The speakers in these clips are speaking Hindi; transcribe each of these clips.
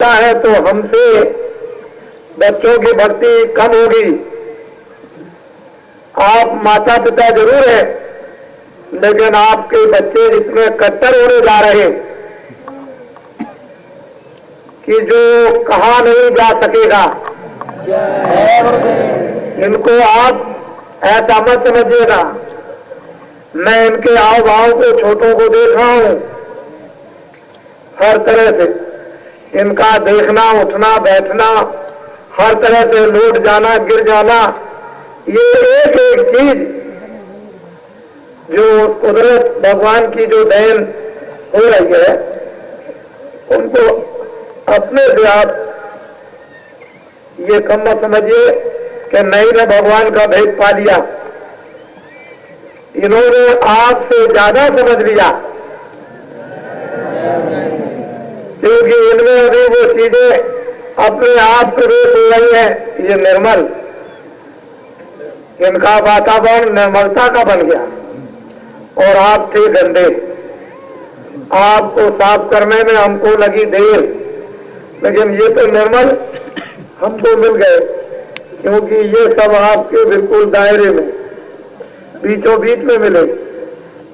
इच्छा है तो हमसे बच्चों की भक्ति कम होगी। आप माता पिता जरूर हैं, लेकिन आपके बच्चे इतने कट्टर होने जा रहे कि जो कहा नहीं जा सकेगा। इनको आप ऐसा मत समझिएगा। मैं इनके हाव भाव को, छोटों को देख रहा हूं, हर तरह से इनका देखना, उठना बैठना, हर तरह से लौट जाना, गिर जाना, ये एक एक चीज जो कुदरत भगवान की जो देन हो रही है, उनको अपने से आप ये कम मत समझिए कि नहीं ने भगवान का भेद पा लिया। इन्होंने आपसे ज्यादा समझ लिया, क्योंकि इनमें अभी वो चीजें अपने आप प्रवेश हो रही है। ये निर्मल, इनका वातावरण निर्मलता का बन गया और आप थे गंदे। आपको साफ करने में हमको लगी देर, लेकिन ये तो निर्मल हमको मिल गए, क्योंकि ये सब आपके बिल्कुल दायरे में, बीचों बीच में मिले।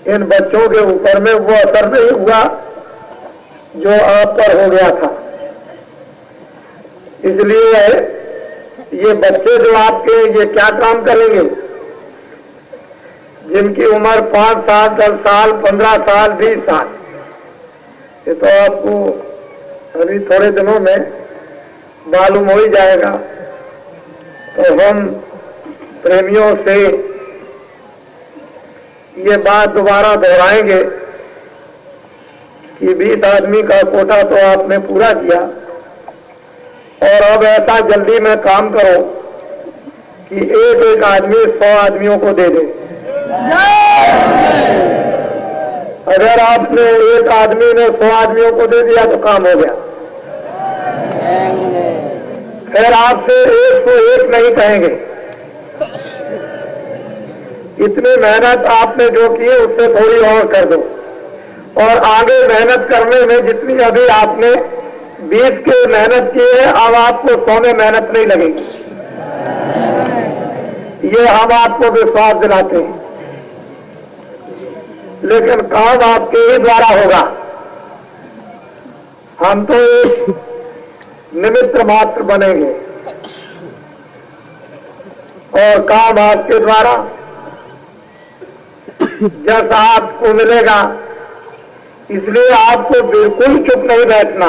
इन बच्चों के ऊपर में वो असर नहीं हुआ जो आप पर हो गया था। इसलिए ये बच्चे जो आपके, ये क्या काम करेंगे? जिनकी उम्र 5 साल, 10 साल, 15 साल, 20 साल, ये तो आपको अभी थोड़े दिनों में मालूम हो ही जाएगा। तो हम प्रेमियों से ये बात दोबारा दोहराएंगे कि 20 आदमी का कोटा तो आपने पूरा किया, और अब ऐसा जल्दी में काम करो कि एक एक आदमी 100 आदमियों को दे दे। अगर आपने एक आदमी ने 100 आदमियों को दे दिया तो काम हो गया। फिर आपसे 101 नहीं कहेंगे। इतनी मेहनत आपने जो की उससे थोड़ी और कर दो, और आगे मेहनत करने में जितनी अभी आपने 20 के मेहनत की है, अब आपको 100 में मेहनत नहीं लगेगी। ये हम आपको विश्वास दिलाते हैं, लेकिन काम आपके ही द्वारा होगा। हम तो एक निमित्त मात्र बनेंगे और काम आपके द्वारा जैसा आपको मिलेगा। इसलिए आपको बिल्कुल चुप नहीं बैठना,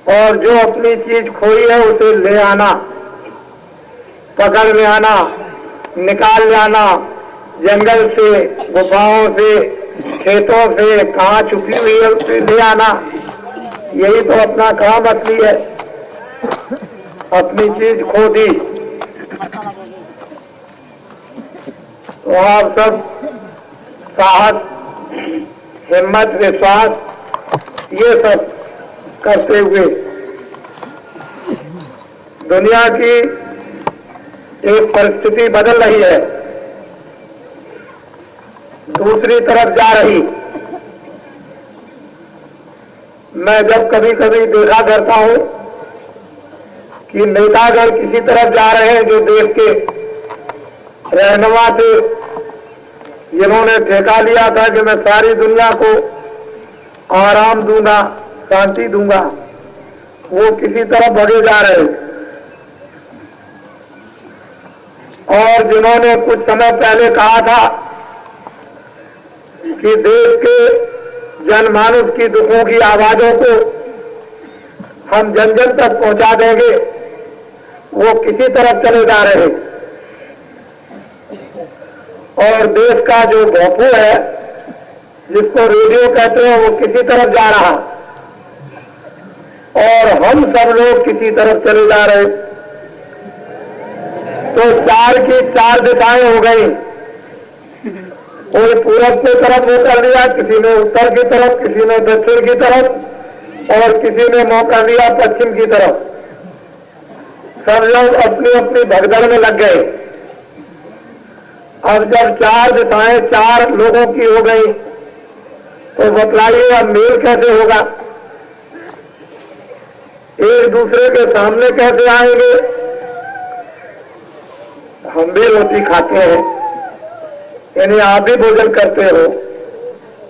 और जो अपनी चीज खोई है उसे ले आना, पकड़ ले आना, निकाल ले आना, जंगल से, गुफाओं से, खेतों से, कहाँ छुपी हुई है उसे ले आना। यही तो अपना काम असली है। अपनी चीज खो दी तो आप सब साहस, हिम्मत, विश्वास ये सब करते हुए दुनिया की एक परिस्थिति बदल रही है, दूसरी तरफ जा रही। मैं जब कभी कभी देखा करता हूं कि नेतागण किसी तरफ जा रहे हैं, जो देश के रहनुमा थे, जिन्होंने ठेका लिया था कि मैं सारी दुनिया को आराम दूंगा, शांति दूंगा, वो किसी तरफ भगे जा रहे। और जिन्होंने कुछ समय पहले कहा था कि देश के जनमानस की दुखों की आवाजों को हम जन जन तक पहुंचा देंगे, वो किसी तरफ चले जा रहे। और देश का जो भोंपू है, जिसको रेडियो कहते हैं, वो किसी तरफ जा रहा, और हम सब लोग किसी तरफ चले जा रहे। तो 4 की 4 दिशाएं हो गई। कोई पूरब की तरफ मुंह कर लिया, किसी ने उत्तर की तरफ, किसी ने दक्षिण की तरफ, और किसी ने मुंह कर लिया पश्चिम की तरफ। सब लोग अपनी अपनी भगदड़ में लग गए। अब जब 4 दिशाएं 4 लोगों की हो गई, तो बतलाइए अब मेल कैसे होगा? एक दूसरे के सामने कैसे आएंगे? हम भी रोटी खाते हैं, यानी आप भी भोजन करते हो।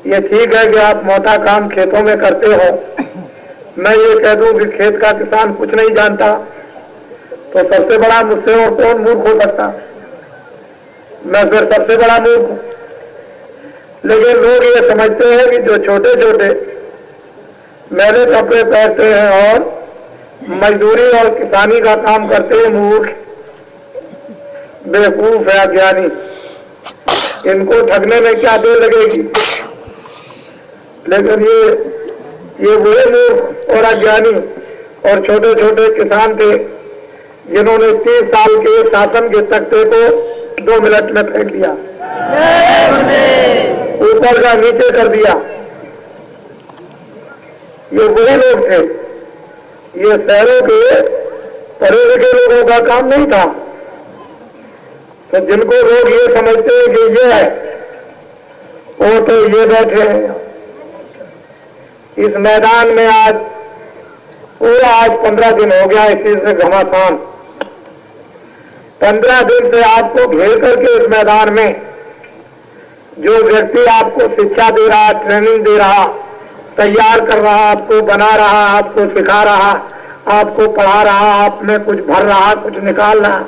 ये ठीक है कि आप मोटा काम खेतों में करते हो। मैं ये कह दूं कि खेत का किसान कुछ नहीं जानता, तो सबसे बड़ा मुझसे और कौन मूर्ख हो सकता? मैं फिर सबसे बड़ा मूर्ख हूं। लेकिन लोग ये समझते हैं कि जो छोटे छोटे मैले कपड़े पहनते हैं और मजदूरी और किसानी का काम करते हैं, मूर्ख, बेवकूफ है, अज्ञानी, इनको ठगने में क्या देर लगेगी? लेकिन ये वही मूर्ख और अज्ञानी और छोटे छोटे किसान थे जिन्होंने 30 साल के शासन के तख्ते को 2 मिनट में फेंक दिया, ऊपर का नीचे कर दिया। ये वही लोग थे। ये शहरों के पढ़े लिखे लोगों का काम नहीं था। तो जिनको लोग ये समझते हैं कि ये है, वो तो ये बैठे हैं इस मैदान में। आज पूरा 15 दिन हो गया इसी से घमासान। 15 दिन से आपको घेर करके इस मैदान में जो व्यक्ति आपको शिक्षा दे रहा, ट्रेनिंग दे रहा, तैयार कर रहा, आपको बना रहा, आपको सिखा रहा, आपको पढ़ा रहा, आप में कुछ भर रहा, कुछ निकाल रहा,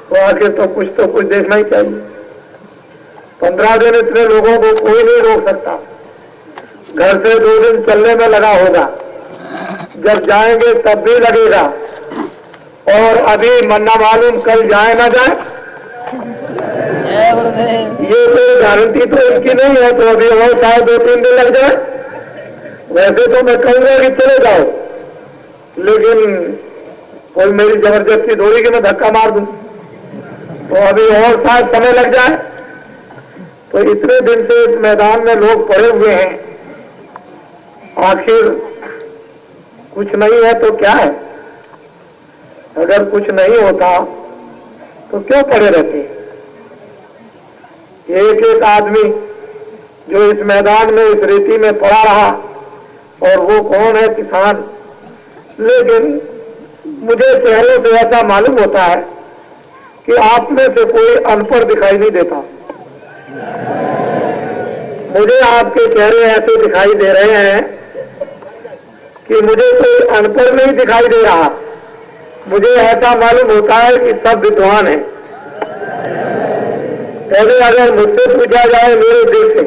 तो आखिर तो कुछ देखना ही चाहिए। 15 दिन इतने लोगों को कोई नहीं रोक सकता। घर से 2 दिन चलने में लगा होगा, जब जाएंगे तब भी लगेगा। और अभी मन्ना मालूम कल जाए ना जाए, ये कोई गारंटी तो इसकी नहीं है। तो अभी और शायद 2-3 दिन लग जाए। वैसे तो मैं कहूंगा कि चले जाओ, लेकिन कोई मेरी जबरदस्ती थोड़ी कि मैं धक्का मार दूं। तो अभी और शायद समय लग जाए। तो इतने दिन से इस मैदान में लोग पड़े हुए हैं, आखिर कुछ नहीं है तो क्या है? अगर कुछ नहीं होता तो क्यों पड़े रहते? एक एक आदमी जो इस मैदान में, इस रेती में पड़ा रहा, और वो कौन है? किसान। लेकिन मुझे चेहरों से ऐसा मालूम होता है कि आप में से कोई अनपढ़ दिखाई नहीं देता। मुझे आपके चेहरे ऐसे दिखाई दे रहे हैं कि मुझे कोई अनपढ़ नहीं दिखाई दे रहा। मुझे ऐसा मालूम होता है कि सब विद्वान हैं। पहले अगर मुझसे पूछा जाए मेरे दिल से,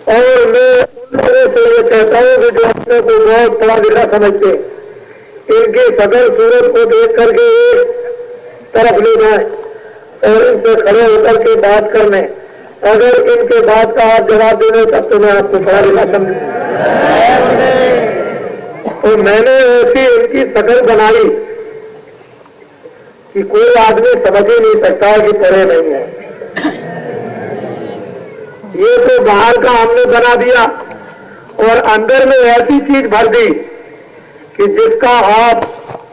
और मैं उन लोगों से ये कहता हूं कि जो अपने को बहुत पढ़ा लिखा समझते, इनकी सकल सूरत को देख करके एक तरफ ले जाए और इनसे खड़े होकर के बात करने, अगर इनके बात का आप जवाब देने तब तो मैं आपको पढ़ा लिखा समझू। तो मैंने ऐसी इनकी शकल बनाई कि कोई आदमी समझ ही नहीं सकता कि पढ़े नहीं है। ये तो बाहर का हमने बना दिया और अंदर में ऐसी चीज भर दी कि जिसका आप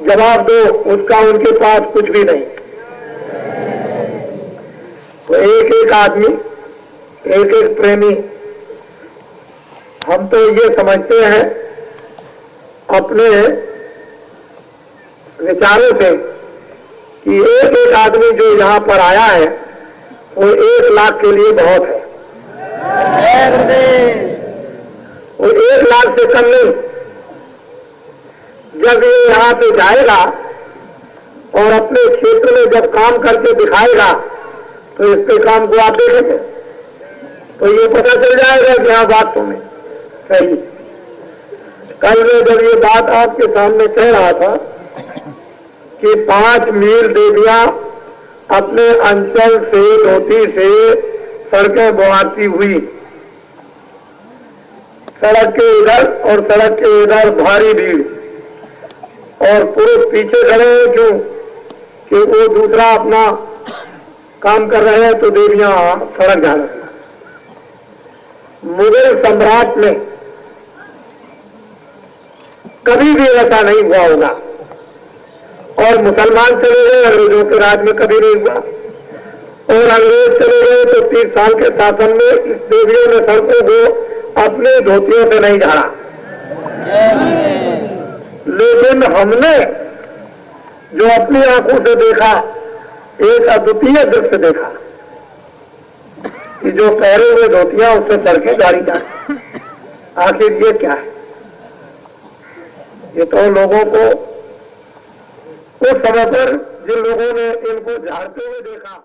जवाब दो उसका उनके पास कुछ भी नहीं। तो एक एक आदमी, एक एक प्रेमी, हम तो ये समझते हैं अपने विचारों से कि एक एक आदमी जो यहां पर आया है वो 1 लाख के लिए बहुत है। वो 1 लाख से कम नहीं। जब ये यहां पे जाएगा और अपने क्षेत्र में जब काम करके दिखाएगा तो इसके काम को आप देखेंगे तो ये पता चल जाएगा कि हाँ बात तो में सही। कल मैं जब ये बात आपके सामने कह रहा था कि 5 मील देवियां अपने अंचल से, धोती से सड़कें बोआती हुई, सड़क के इधर और सड़क के इधर भारी भीड़, और पुरुष पीछे खड़े हैं। क्यों? कि वो दूसरा अपना काम कर रहे हैं तो देवियां सड़क जा रही। मुगल सम्राट में कभी भी ऐसा नहीं हुआ होगा, और मुसलमान चले गए, अंग्रेजों के राज में कभी नहीं हुआ, और अंग्रेज चले गए तो 30 साल के शासन में इस देवियों ने सड़कों को अपने धोतियों से नहीं झाड़ा। लेकिन लेकिन हमने जो अपनी आंखों से देखा, एक अद्वितीय दृश्य देखा कि जो पहरे हुए धोतियां उससे सड़कें गाड़ी जाती। आखिर ये क्या है? ये तो लोगों को उस समय पर जिन लोगों ने इनको झाड़ते हुए देखा